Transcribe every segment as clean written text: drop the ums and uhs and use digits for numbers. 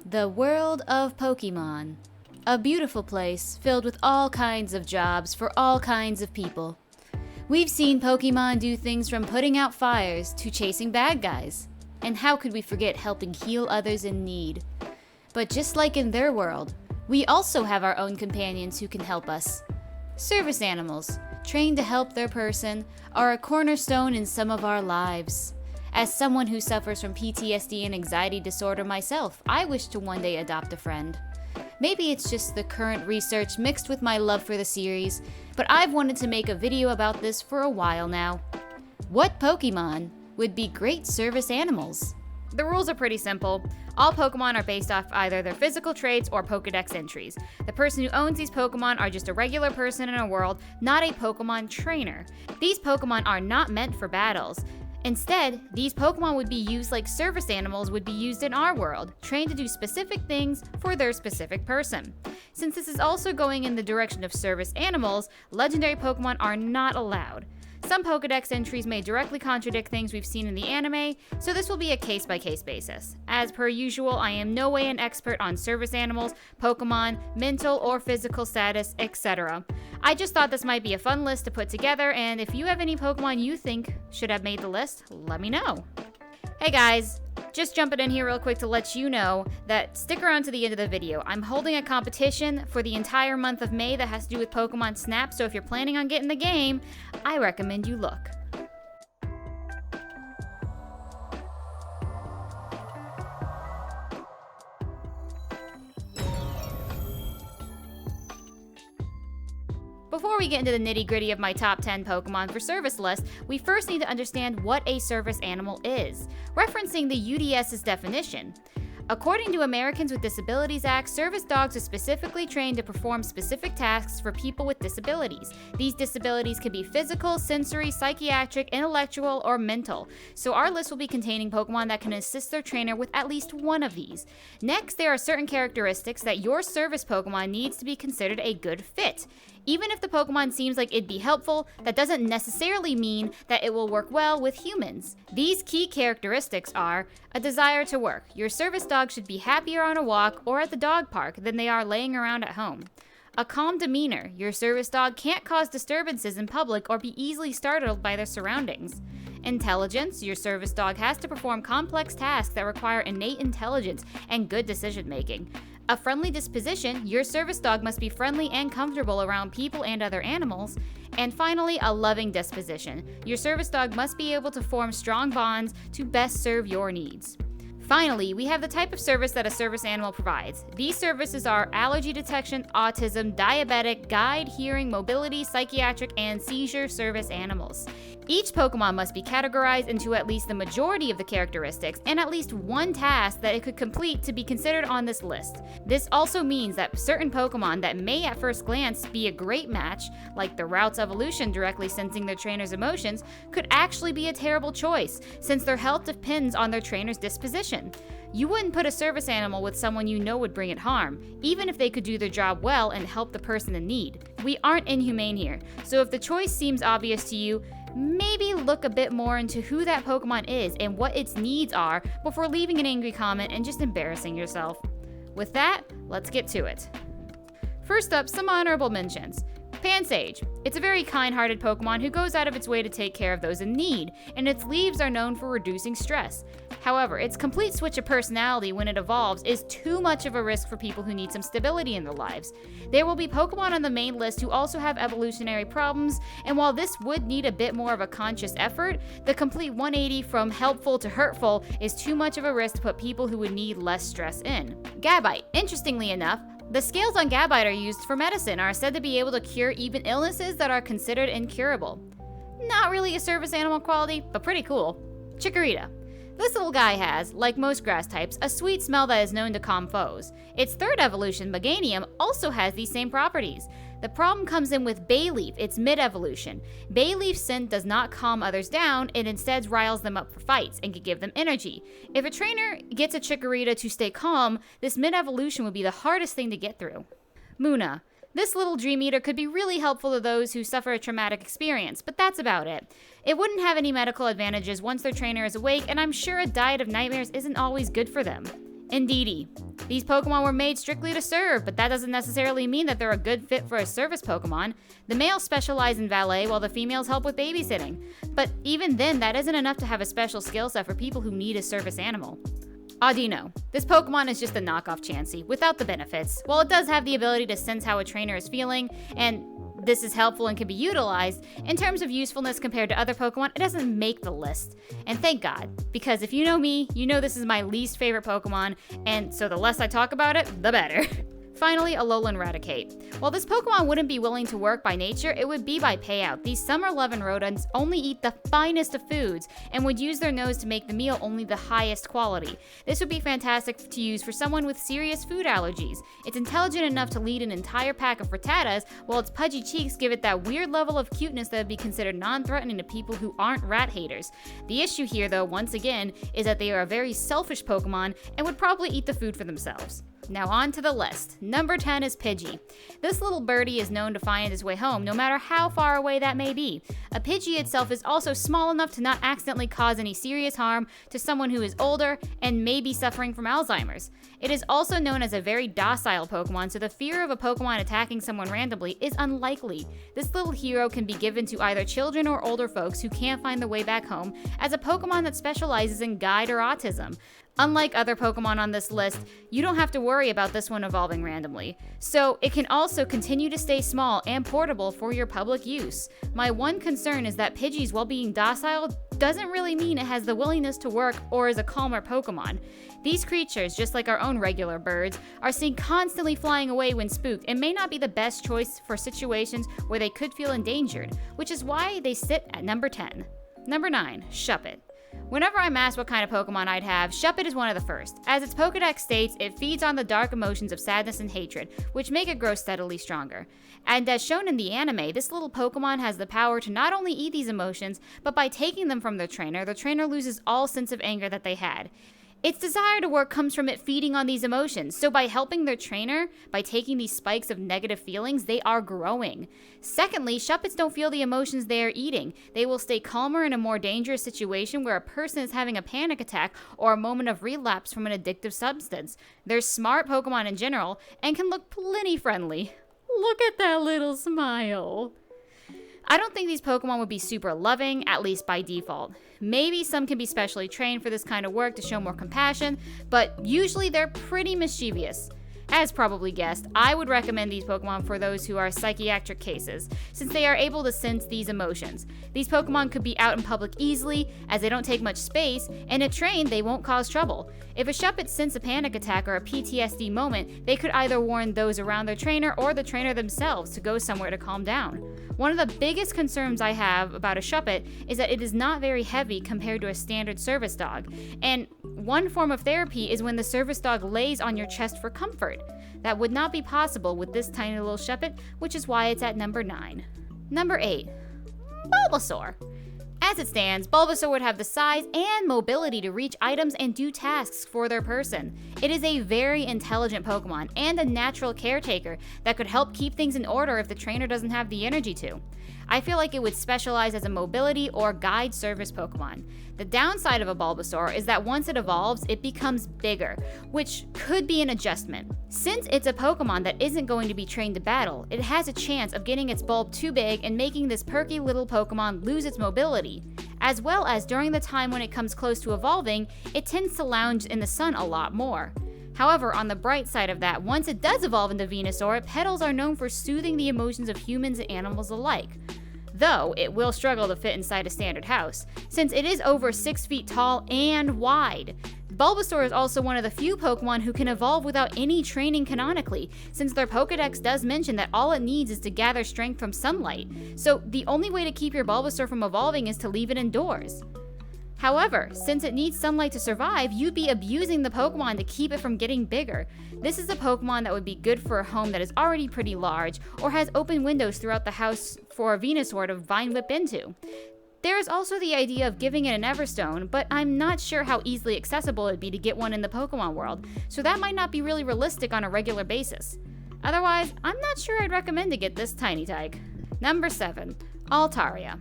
The world of Pokemon. A beautiful place filled with all kinds of jobs for all kinds of people. We've seen Pokemon do things from putting out fires to chasing bad guys. And how could we forget helping heal others in need? But just like in their world, we also have our own companions who can help us. Service animals, trained to help their person, are a cornerstone in some of our lives. As someone who suffers from PTSD and anxiety disorder myself, I wish to one day adopt a friend. Maybe it's just the current research mixed with my love for the series, but I've wanted to make a video about this for a while now. What Pokemon would be great service animals? The rules are pretty simple. All Pokemon are based off either their physical traits or Pokedex entries. The person who owns these Pokemon are just a regular person in a world, not a Pokemon trainer. These Pokemon are not meant for battles. Instead, these Pokemon would be used like service animals would be used in our world, trained to do specific things for their specific person. Since this is also going in the direction of service animals, legendary Pokemon are not allowed. Some Pokedex entries may directly contradict things we've seen in the anime, so this will be a case-by-case basis. As per usual, I am no way an expert on service animals, Pokemon, mental or physical status, etc. I just thought this might be a fun list to put together, and if you have any Pokemon you think should have made the list, let me know. Hey guys, just jumping in here real quick to let you know that stick around to the end of the video. I'm holding a competition for the entire month of May that has to do with Pokemon Snap, so if you're planning on getting the game, I recommend you look. Before we get into the nitty-gritty of my top 10 Pokemon for service list, we first need to understand what a service animal is, referencing the UDS's definition. According to Americans with Disabilities Act, service dogs are specifically trained to perform specific tasks for people with disabilities. These disabilities can be physical, sensory, psychiatric, intellectual, or mental. So our list will be containing Pokemon that can assist their trainer with at least one of these. Next, there are certain characteristics that your service Pokemon needs to be considered a good fit. Even if the Pokemon seems like it'd be helpful, that doesn't necessarily mean that it will work well with humans. These key characteristics are a desire to work. Your service dog should be happier on a walk or at the dog park than they are laying around at home. A calm demeanor. Your service dog can't cause disturbances in public or be easily startled by their surroundings. Intelligence. Your service dog has to perform complex tasks that require innate intelligence and good decision making. A friendly disposition. Your service dog must be friendly and comfortable around people and other animals. And finally, a loving disposition. Your service dog must be able to form strong bonds to best serve your needs. Finally, we have the type of service that a service animal provides. These services are allergy detection, autism, diabetic, guide, hearing, mobility, psychiatric, and seizure service animals. Each Pokemon must be categorized into at least the majority of the characteristics and at least one task that it could complete to be considered on this list. This also means that certain Pokemon that may at first glance be a great match, like the Routes evolution directly sensing their trainer's emotions, could actually be a terrible choice, since their health depends on their trainer's disposition. You wouldn't put a service animal with someone you know would bring it harm, even if they could do their job well and help the person in need. We aren't inhumane here, so if the choice seems obvious to you, maybe look a bit more into who that Pokemon is and what its needs are before leaving an angry comment and just embarrassing yourself. With that, let's get to it. First up, some honorable mentions. Pansage. It's a very kind-hearted Pokemon who goes out of its way to take care of those in need, and its leaves are known for reducing stress. However, its complete switch of personality when it evolves is too much of a risk for people who need some stability in their lives. There will be Pokemon on the main list who also have evolutionary problems, and while this would need a bit more of a conscious effort, the complete 180 from helpful to hurtful is too much of a risk to put people who would need less stress in. Gabite. Interestingly enough, the scales on Gabite are used for medicine, are said to be able to cure even illnesses that are considered incurable. Not really a service animal quality, but pretty cool. Chikorita. This little guy has, like most grass types, a sweet smell that is known to calm foes. Its third evolution, Meganium, also has these same properties. The problem comes in with Bayleaf, its mid-evolution. Bayleaf's scent does not calm others down, it instead riles them up for fights and can give them energy. If a trainer gets a Chikorita to stay calm, this mid-evolution would be the hardest thing to get through. Munna. This little Dream Eater could be really helpful to those who suffer a traumatic experience, but that's about it. It wouldn't have any medical advantages once their trainer is awake, and I'm sure a diet of nightmares isn't always good for them. Indeedee. These Pokemon were made strictly to serve, but that doesn't necessarily mean that they're a good fit for a service Pokemon. The males specialize in valet while the females help with babysitting. But even then, that isn't enough to have a special skill set for people who need a service animal. Audino. This Pokemon is just a knockoff Chansey, without the benefits. While it does have the ability to sense how a trainer is feeling, and this is helpful and can be utilized, in terms of usefulness compared to other Pokemon, it doesn't make the list. And thank God, because if you know me, you know this is my least favorite Pokemon, and so the less I talk about it, the better. Finally, Alolan Raticate. While this Pokemon wouldn't be willing to work by nature, it would be by payout. These summer-loving rodents only eat the finest of foods and would use their nose to make the meal only the highest quality. This would be fantastic to use for someone with serious food allergies. It's intelligent enough to lead an entire pack of frittatas, while its pudgy cheeks give it that weird level of cuteness that would be considered non-threatening to people who aren't rat haters. The issue here, though, once again, is that they are a very selfish Pokemon and would probably eat the food for themselves. Now on to the list. Number 10 is Pidgey. This little birdie is known to find its way home, no matter how far away that may be. A Pidgey itself is also small enough to not accidentally cause any serious harm to someone who is older and may be suffering from Alzheimer's. It is also known as a very docile Pokemon, so the fear of a Pokemon attacking someone randomly is unlikely. This little hero can be given to either children or older folks who can't find the way back home as a Pokemon that specializes in guide or autism. Unlike other Pokemon on this list, you don't have to worry about this one evolving randomly. So it can also continue to stay small and portable for your public use. My one concern is that Pidgey's, while being docile, doesn't really mean it has the willingness to work or is a calmer Pokemon. These creatures, just like our own regular birds, are seen constantly flying away when spooked and may not be the best choice for situations where they could feel endangered, which is why they sit at number 10. Number 9, Shepard. Whenever I'm asked what kind of Pokemon I'd have, Shepard is one of the first. As its Pokédex states, it feeds on the dark emotions of sadness and hatred, which make it grow steadily stronger. And as shown in the anime, this little Pokemon has the power to not only eat these emotions, but by taking them from the trainer loses all sense of anger that they had. Its desire to work comes from it feeding on these emotions, so by helping their trainer, by taking these spikes of negative feelings, they are growing. Secondly, Shepards don't feel the emotions they are eating. They will stay calmer in a more dangerous situation where a person is having a panic attack or a moment of relapse from an addictive substance. They're smart Pokemon in general, and can look plenty friendly. Look at that little smile. I don't think these Pokemon would be super loving, at least by default. Maybe some can be specially trained for this kind of work to show more compassion, but usually they're pretty mischievous. As probably guessed, I would recommend these Pokemon for those who are psychiatric cases, since they are able to sense these emotions. These Pokemon could be out in public easily, as they don't take much space, and if trained, they won't cause trouble. If a Shepard senses a panic attack or a PTSD moment, they could either warn those around their trainer or the trainer themselves to go somewhere to calm down. One of the biggest concerns I have about a Shepard is that it is not very heavy compared to a standard service dog, and one form of therapy is when the service dog lays on your chest for comfort. That would not be possible with this tiny little Shepard, which is why it's at number 9. Number 8, Bulbasaur. As it stands, Bulbasaur would have the size and mobility to reach items and do tasks for their person. It is a very intelligent Pokemon and a natural caretaker that could help keep things in order if the trainer doesn't have the energy to. I feel like it would specialize as a mobility or guide service Pokemon. The downside of a Bulbasaur is that once it evolves, it becomes bigger, which could be an adjustment. Since it's a Pokemon that isn't going to be trained to battle, it has a chance of getting its bulb too big and making this perky little Pokemon lose its mobility. As well as during the time when it comes close to evolving, it tends to lounge in the sun a lot more. However, on the bright side of that, once it does evolve into Venusaur, petals are known for soothing the emotions of humans and animals alike. Though, it will struggle to fit inside a standard house, since it is over 6 feet tall and wide. Bulbasaur is also one of the few Pokemon who can evolve without any training canonically, since their Pokédex does mention that all it needs is to gather strength from sunlight, so the only way to keep your Bulbasaur from evolving is to leave it indoors. However, since it needs sunlight to survive, you'd be abusing the Pokemon to keep it from getting bigger. This is a Pokemon that would be good for a home that is already pretty large, or has open windows throughout the house for a Venusaur to vine whip into. There is also the idea of giving it an Everstone, but I'm not sure how easily accessible it'd be to get one in the Pokemon world, so that might not be really realistic on a regular basis. Otherwise, I'm not sure I'd recommend to get this tiny tyke. Number 7, Altaria.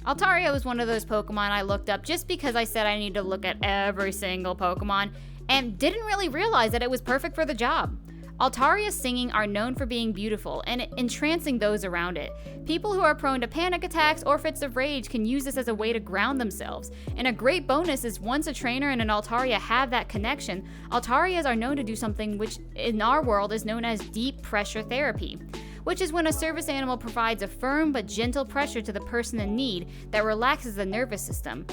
Altaria was one of those Pokemon I looked up just because I said I need to look at every single Pokemon, and didn't really realize that it was perfect for the job. Altaria's singing are known for being beautiful and entrancing those around it. People who are prone to panic attacks or fits of rage can use this as a way to ground themselves. And a great bonus is once a trainer and an Altaria have that connection, Altarias are known to do something which in our world is known as deep pressure therapy, which is when a service animal provides a firm but gentle pressure to the person in need that relaxes the nervous system.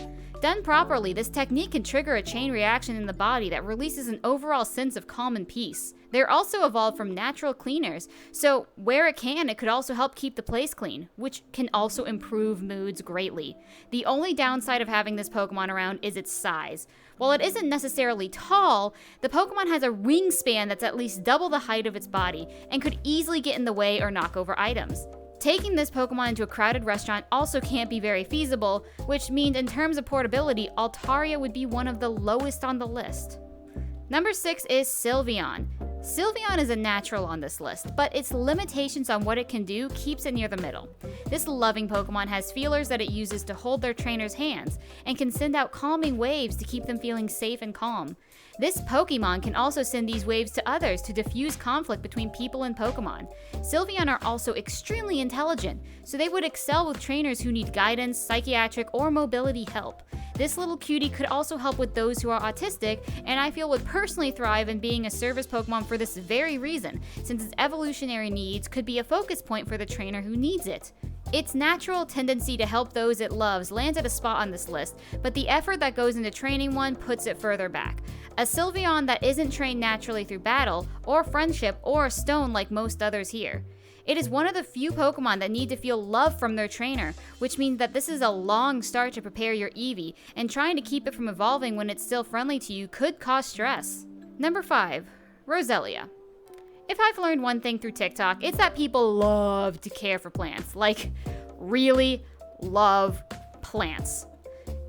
Done properly, this technique can trigger a chain reaction in the body that releases an overall sense of calm and peace. They're also evolved from natural cleaners, so where it can, it could also help keep the place clean, which can also improve moods greatly. The only downside of having this Pokemon around is its size. While it isn't necessarily tall, the Pokemon has a wingspan that's at least double the height of its body and could easily get in the way or knock over items. Taking this Pokemon into a crowded restaurant also can't be very feasible, which means in terms of portability, Altaria would be one of the lowest on the list. Number 6 is Sylveon. Sylveon is a natural on this list, but its limitations on what it can do keeps it near the middle. This loving Pokemon has feelers that it uses to hold their trainer's hands, and can send out calming waves to keep them feeling safe and calm. This Pokemon can also send these waves to others to diffuse conflict between people and Pokemon. Sylveon are also extremely intelligent, so they would excel with trainers who need guidance, psychiatric, or mobility help. This little cutie could also help with those who are autistic, and I feel would personally thrive in being a service Pokemon for this very reason, since its evolutionary needs could be a focus point for the trainer who needs it. Its natural tendency to help those it loves lands at a spot on this list, but the effort that goes into training one puts it further back. A Sylveon that isn't trained naturally through battle, or friendship, or a stone like most others here. It is one of the few Pokemon that need to feel love from their trainer, which means that this is a long start to prepare your Eevee, and trying to keep it from evolving when it's still friendly to you could cause stress. Number 5, Rosalia. If I've learned one thing through TikTok, it's that people love to care for plants. Like, really love plants.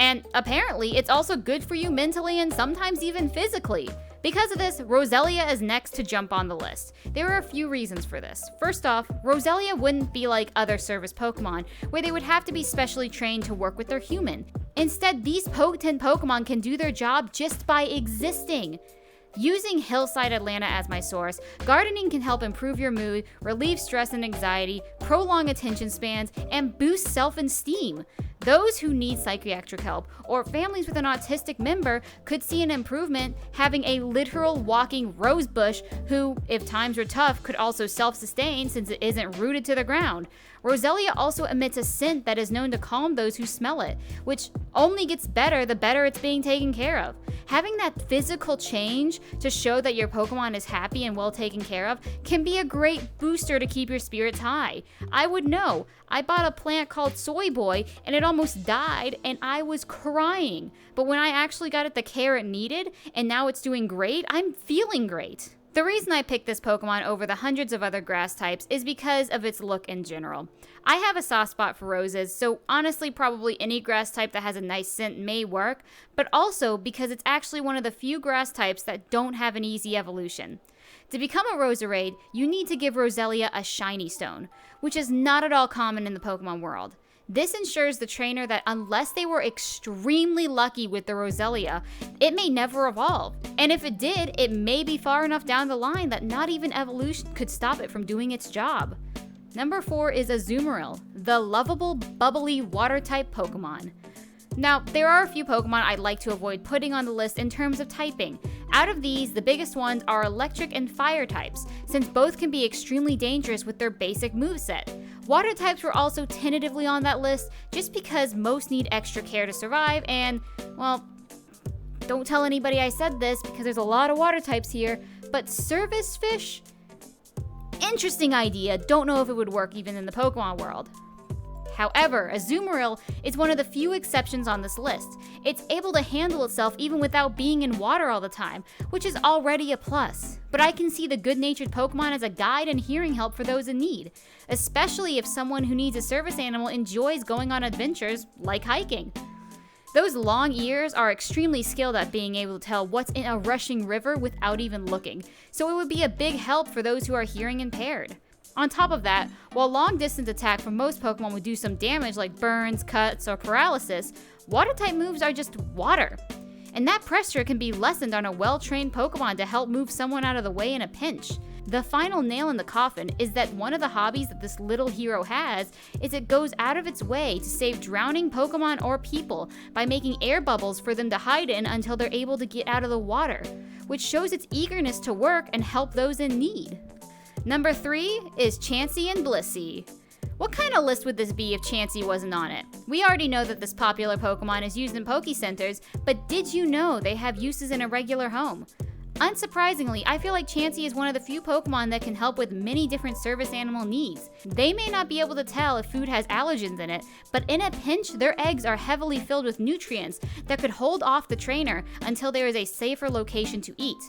And apparently, it's also good for you mentally and sometimes even physically. Because of this, Rosalia is next to jump on the list. There are a few reasons for this. First off, Rosalia wouldn't be like other service Pokemon, where they would have to be specially trained to work with their human. Instead, these potent Pokemon can do their job just by existing. Using Hillside Atlanta as my source, gardening can help improve your mood, relieve stress and anxiety, prolong attention spans, and boost self-esteem. Those who need psychiatric help or families with an autistic member could see an improvement having a literal walking rose bush who, if times are tough, could also self-sustain since it isn't rooted to the ground. Rosalia also emits a scent that is known to calm those who smell it, which only gets better the better it's being taken care of. Having that physical change to show that your Pokemon is happy and well taken care of can be a great booster to keep your spirits high. I would know. I bought a plant called Soy Boy and it almost died and I was crying. But when I actually got it the care it needed and now it's doing great, I'm feeling great. The reason I picked this Pokemon over the hundreds of other grass types is because of its look in general. I have a soft spot for roses, so honestly probably any grass type that has a nice scent may work, but also because it's actually one of the few grass types that don't have an easy evolution. To become a Roserade, you need to give Rosalia a shiny stone, which is not at all common in the Pokemon world. This ensures the trainer that unless they were extremely lucky with the Rosalia, it may never evolve. And if it did, it may be far enough down the line that not even evolution could stop it from doing its job. Number 4 is Azumarill, the lovable, bubbly, water-type Pokemon. Now, there are a few Pokemon I'd like to avoid putting on the list in terms of typing. Out of these, the biggest ones are electric and fire types, since both can be extremely dangerous with their basic moveset. Water types were also tentatively on that list just because most need extra care to survive and, well, don't tell anybody I said this because there's a lot of water types here, but service fish? Interesting idea, don't know if it would work even in the Pokemon world. However, Azumarill is one of the few exceptions on this list. It's able to handle itself even without being in water all the time, which is already a plus. But I can see the good-natured Pokemon as a guide and hearing help for those in need, especially if someone who needs a service animal enjoys going on adventures like hiking. Those long ears are extremely skilled at being able to tell what's in a rushing river without even looking, so it would be a big help for those who are hearing impaired. On top of that, while long-distance attack from most Pokemon would do some damage like burns, cuts, or paralysis, water-type moves are just water. and that pressure can be lessened on a well-trained Pokemon to help move someone out of the way in a pinch. The final nail in the coffin is that one of the hobbies that this little hero has is it goes out of its way to save drowning Pokemon or people by making air bubbles for them to hide in until they're able to get out of the water, which shows its eagerness to work and help those in need. Number 3 is Chansey and Blissey. What kind of list would this be if Chansey wasn't on it? We already know that this popular Pokemon is used in Poké Centers, but did you know they have uses in a regular home? Unsurprisingly, I feel like Chansey is one of the few Pokemon that can help with many different service animal needs. They may not be able to tell if food has allergens in it, but in a pinch, their eggs are heavily filled with nutrients that could hold off the trainer until there is a safer location to eat.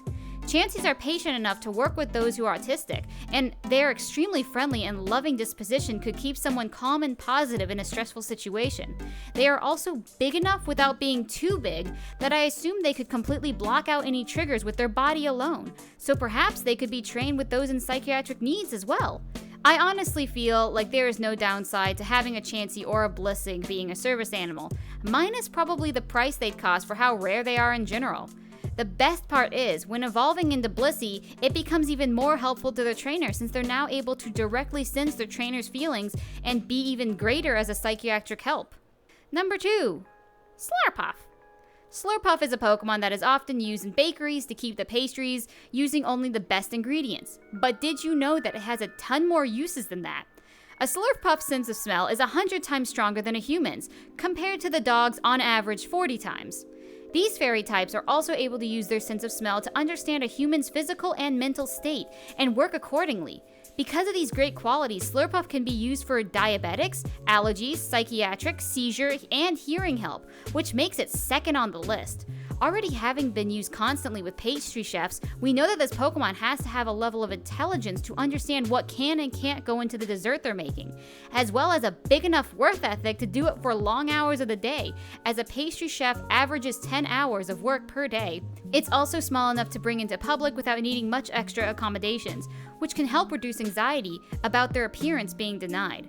Chanseys are patient enough to work with those who are autistic, and their extremely friendly and loving disposition could keep someone calm and positive in a stressful situation. They are also big enough without being too big that I assume they could completely block out any triggers with their body alone, so perhaps they could be trained with those in psychiatric needs as well. I honestly feel like there is no downside to having a Chansey or a Blissey being a service animal, minus probably the price they'd cost for how rare they are in general. The best part is, when evolving into Blissey, it becomes even more helpful to the trainer since they're now able to directly sense their trainer's feelings and be even greater as a psychiatric help. Number 2, Slurpuff. Slurpuff is a Pokemon that is often used in bakeries to keep the pastries using only the best ingredients. But did you know that it has a ton more uses than that? A Slurpuff's sense of smell is 100 times stronger than a human's, compared to the dog's on average 40 times. These fairy types are also able to use their sense of smell to understand a human's physical and mental state and work accordingly. Because of these great qualities, Slurpuff can be used for diabetics, allergies, psychiatric, seizure, and hearing help, which makes it second on the list. Already having been used constantly with pastry chefs, we know that this Pokemon has to have a level of intelligence to understand what can and can't go into the dessert they're making, as well as a big enough work ethic to do it for long hours of the day, as a pastry chef averages 10 hours of work per day. It's also small enough to bring into public without needing much extra accommodations, which can help reduce anxiety about their appearance being denied.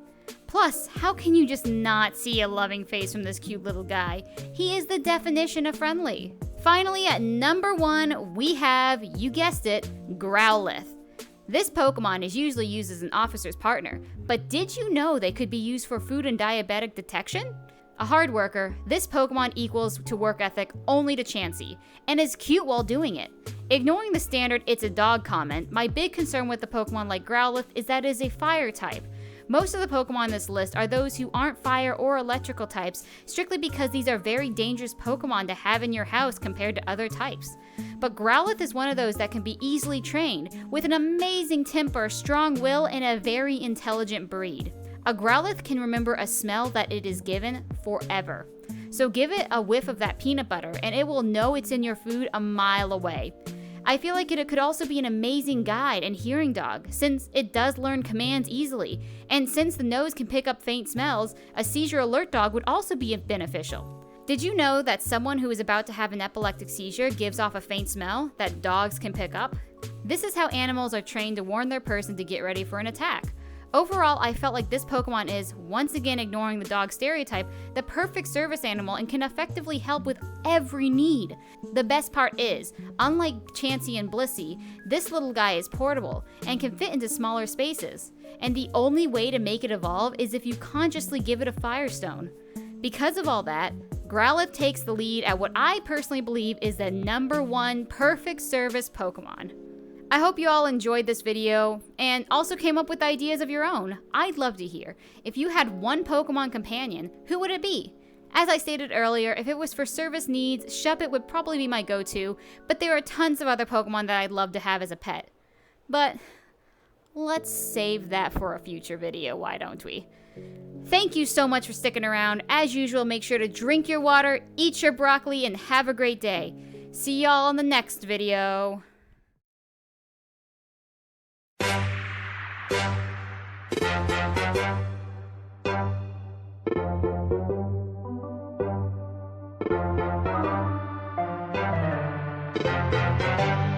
Plus, how can you just not see a loving face from this cute little guy? He is the definition of friendly. Finally, at number 1, we have, you guessed it, Growlithe. This Pokemon is usually used as an officer's partner, but did you know they could be used for food and diabetic detection? A hard worker, this Pokemon equals to work ethic only to Chansey, and is cute while doing it. Ignoring the standard "it's a dog" comment, my big concern with a Pokemon like Growlithe is that it is a fire type. Most of the Pokemon on this list are those who aren't fire or electrical types, strictly because these are very dangerous Pokemon to have in your house compared to other types. But Growlithe is one of those that can be easily trained, with an amazing temper, strong will, and a very intelligent breed. A Growlithe can remember a smell that it is given forever. So give it a whiff of that peanut butter, and it will know it's in your food a mile away. I feel like it could also be an amazing guide and hearing dog, since it does learn commands easily, and since the nose can pick up faint smells, a seizure alert dog would also be beneficial. Did you know that someone who is about to have an epileptic seizure gives off a faint smell that dogs can pick up? This is how animals are trained to warn their person to get ready for an attack. Overall, I felt like this Pokemon is, once again ignoring the dog stereotype, the perfect service animal and can effectively help with every need. The best part is, unlike Chansey and Blissey, this little guy is portable and can fit into smaller spaces. And the only way to make it evolve is if you consciously give it a Firestone. Because of all that, Growlithe takes the lead at what I personally believe is the number 1 perfect service Pokemon. I hope you all enjoyed this video and also came up with ideas of your own. I'd love to hear. If you had one Pokemon companion, who would it be? As I stated earlier, if it was for service needs, Shepard would probably be my go-to, but there are tons of other Pokemon that I'd love to have as a pet. But let's save that for a future video, why don't we? Thank you so much for sticking around. As usual, make sure to drink your water, eat your broccoli, and have a great day. See y'all in the next video. Thank you.